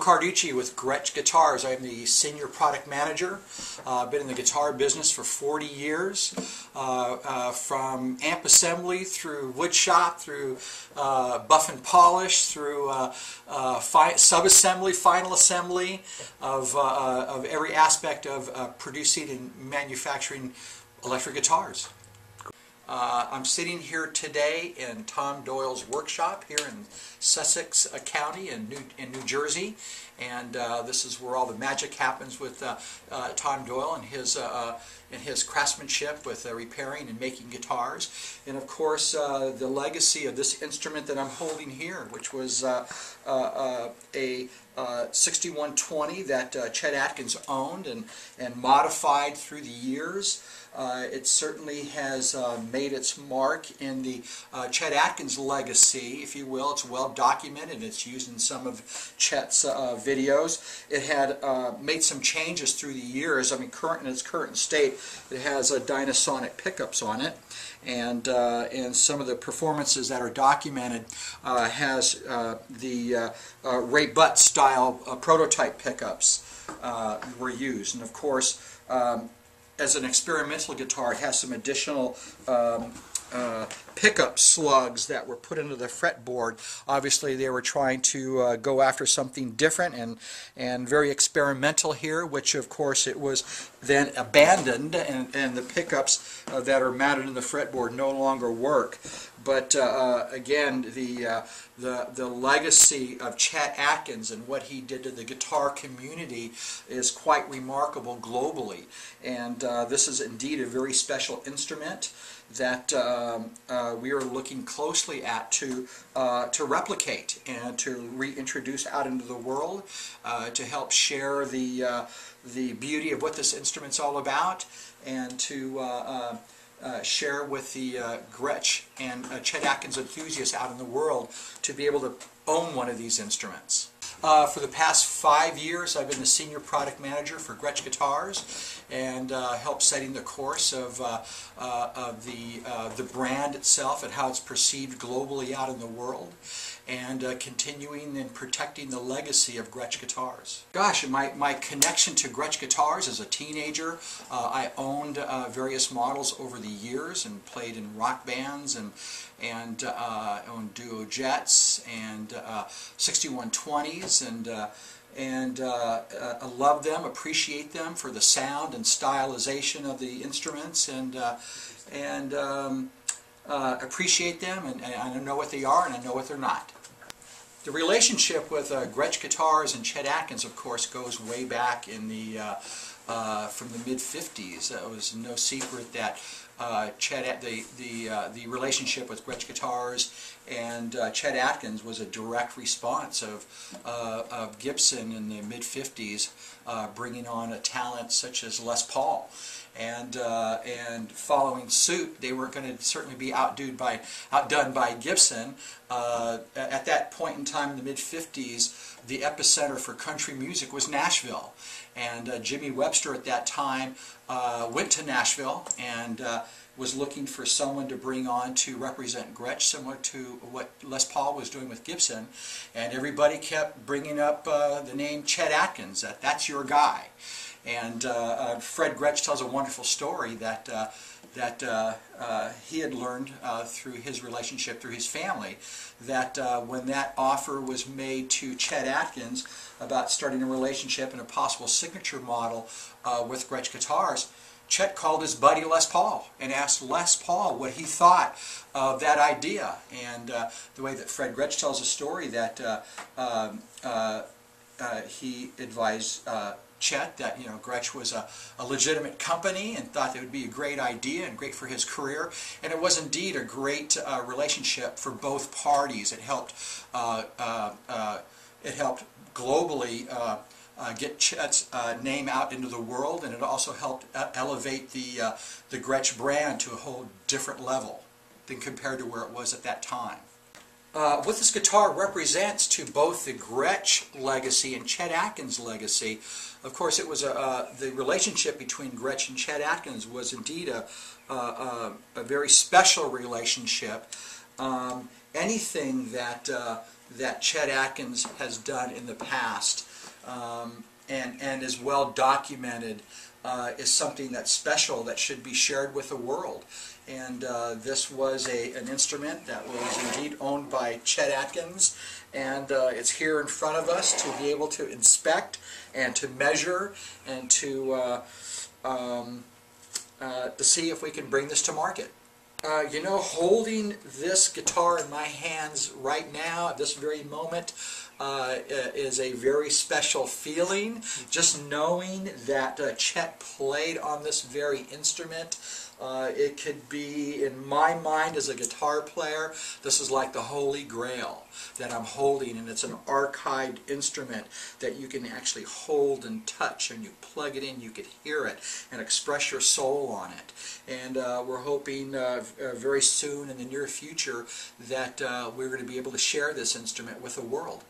Carducci with Gretsch Guitars. I'm the Senior Product Manager. I've been in the guitar business for 40 years, from amp assembly through wood shop, through buff and polish, through sub-assembly, final assembly of every aspect of producing and manufacturing electric guitars. I'm sitting here today in Tom Doyle's workshop here in Sussex County in New Jersey, and this is where all the magic happens with Tom Doyle and his craftsmanship with repairing and making guitars. And of course the legacy of this instrument that I'm holding here, which was a 6120 that Chet Atkins owned and modified through the years. It certainly has made its mark in the Chet Atkins legacy, if you will. It's well documented. It's used in some of Chet's videos. It had made some changes through the years. I mean, in its current state, it has Dynasonic pickups on it, and some of the performances that are documented has the Ray Butt style prototype pickups were used, and of course. As an experimental guitar, it has some additional pickup slugs that were put into the fretboard. Obviously, they were trying to go after something different and very experimental here, which of course it was then abandoned, and the pickups that are mounted in the fretboard no longer work. But again, the legacy of Chet Atkins and what he did to the guitar community is quite remarkable globally. And this is indeed a very special instrument that we are looking closely at to replicate and to reintroduce out into the world, to help share the beauty of what this instrument's all about, and to share with the Gretsch and Chet Atkins enthusiasts out in the world to be able to own one of these instruments. For the past 5 years, I've been the Senior Product Manager for Gretsch Guitars, and helped setting the course of the brand itself and how it's perceived globally out in the world, and continuing and protecting the legacy of Gretsch Guitars. Gosh, my connection to Gretsch Guitars as a teenager, I owned various models over the years and played in rock bands and owned duo jets and 6120s, and I love them, appreciate them for the sound and stylization of the instruments, and appreciate them, and I know what they are and I know what they're not. The relationship with Gretsch Guitars and Chet Atkins, of course, goes way back in from the mid-50s. It was no secret that the relationship with Gretsch Guitars and Chet Atkins was a direct response of Gibson in the mid-50s bringing on a talent such as Les Paul. And following suit, they weren't going to certainly be outdone by Gibson. At that point in time, in the mid-50s, the epicenter for country music was Nashville, and Jimmy Webster at that time went to Nashville and was looking for someone to bring on to represent Gretsch, similar to what Les Paul was doing with Gibson, and everybody kept bringing up the name Chet Atkins, that's your guy. And Fred Gretsch tells a wonderful story that he had learned through his relationship, through his family, that when that offer was made to Chet Atkins about starting a relationship and a possible signature model with Gretsch Guitars, Chet called his buddy Les Paul and asked Les Paul what he thought of that idea. And the way that Fred Gretsch tells a story, that he advised Chet that Gretsch was a legitimate company and thought that it would be a great idea and great for his career, and it was indeed a great relationship for both parties. It helped globally get Chet's name out into the world, and it also helped elevate the Gretsch brand to a whole different level than compared to where it was at that time. What this guitar represents to both the Gretsch legacy and Chet Atkins' legacy, of course, it was the relationship between Gretsch and Chet Atkins was indeed a very special relationship. Anything that that Chet Atkins has done in the past, and is well documented, is something that's special that should be shared with the world. And this was an instrument that was indeed owned by Chet Atkins, and it's here in front of us to be able to inspect and to measure and to see if we can bring this to market. You know, holding this guitar in my hands right now at this very moment is a very special feeling. Just knowing that Chet played on this very instrument, it could be, in my mind as a guitar player, this is like the Holy Grail that I'm holding, and it's an archived instrument that you can actually hold and touch, and you plug it in, you could hear it and express your soul on it. And we're hoping very soon in the near future that we're going to be able to share this instrument with the world.